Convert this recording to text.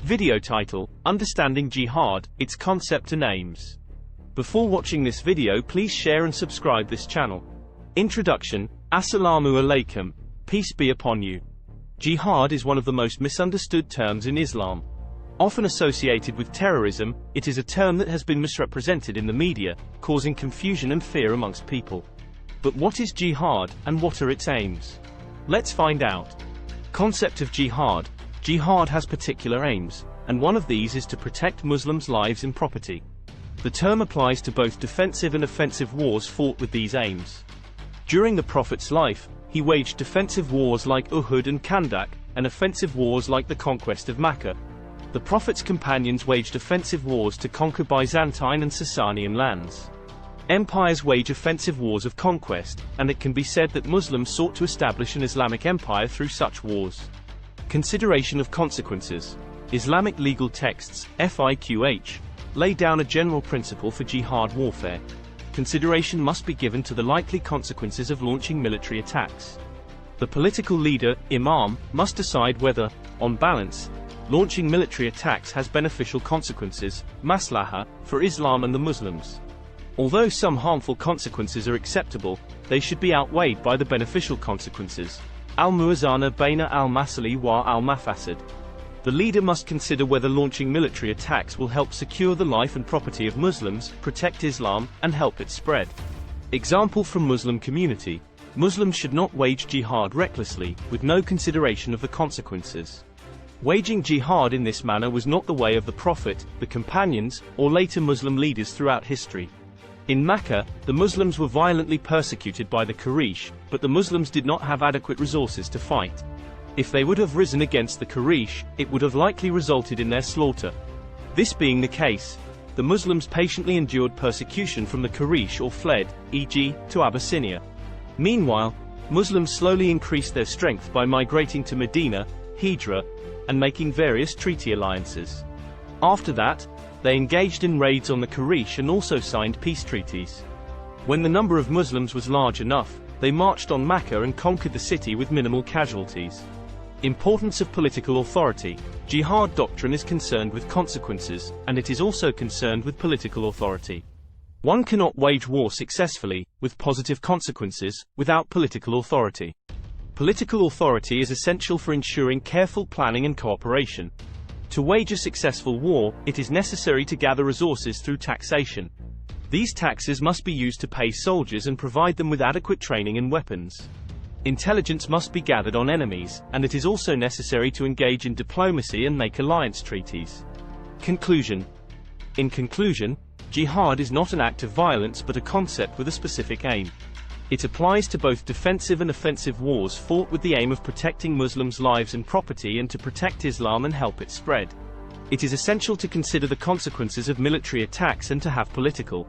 Video title: Understanding Jihad, its concept and aims. Before watching this video, please share and subscribe this channel. Introduction. Assalamu Alaikum, peace be upon you. Jihad is one of the most misunderstood terms in Islam. Often associated with terrorism, it is a term that has been misrepresented in the media, causing confusion and fear amongst people. But what is jihad, and what are its aims? Let's find out. Concept of jihad. Jihad has particular aims, and one of these is to protect Muslims' lives and property. The term applies to both defensive and offensive wars fought with these aims. During the Prophet's life, he waged defensive wars like Uhud and Khandak, and offensive wars like the conquest of Mecca. The Prophet's companions waged offensive wars to conquer Byzantine and Sasanian lands. Empires wage offensive wars of conquest, and it can be said that Muslims sought to establish an Islamic empire through such wars. Consideration of consequences. Islamic legal texts, fiqh, lay down a general principle for jihad warfare. Consideration must be given to the likely consequences of launching military attacks. The political leader, imam, must decide whether, on balance, launching military attacks has beneficial consequences, maslaha, for Islam and the Muslims. Although some harmful consequences are acceptable, they should be outweighed by the beneficial consequences. Al-Muwazana Baina al-Masali wa al-Mafasid. The leader must consider whether launching military attacks will help secure the life and property of Muslims, protect Islam, and help it spread. Example from Muslim community. Muslims should not wage jihad recklessly, with no consideration of the consequences. Waging jihad in this manner was not the way of the Prophet, the companions, or later Muslim leaders throughout history. In Mecca, the Muslims were violently persecuted by the Quraysh, but the Muslims did not have adequate resources to fight. If they would have risen against the Quraysh, it would have likely resulted in their slaughter. This being the case, the Muslims patiently endured persecution from the Quraysh or fled, e.g., to Abyssinia. Meanwhile, Muslims slowly increased their strength by migrating to Medina, Hijra, and making various treaty alliances. After that, they engaged in raids on the Quraysh and also signed peace treaties. When the number of Muslims was large enough, they marched on Mecca and conquered the city with minimal casualties. Importance of political authority. Jihad doctrine is concerned with consequences, and it is also concerned with political authority. One cannot wage war successfully, with positive consequences, without political authority. Political authority is essential for ensuring careful planning and cooperation. To wage a successful war, it is necessary to gather resources through taxation. These taxes must be used to pay soldiers and provide them with adequate training and weapons. Intelligence must be gathered on enemies, and it is also necessary to engage in diplomacy and make alliance treaties. Conclusion. In conclusion, jihad is not an act of violence but a concept with a specific aim. It applies to both defensive and offensive wars fought with the aim of protecting Muslims' lives and property and to protect Islam and help it spread. It is essential to consider the consequences of military attacks and to have political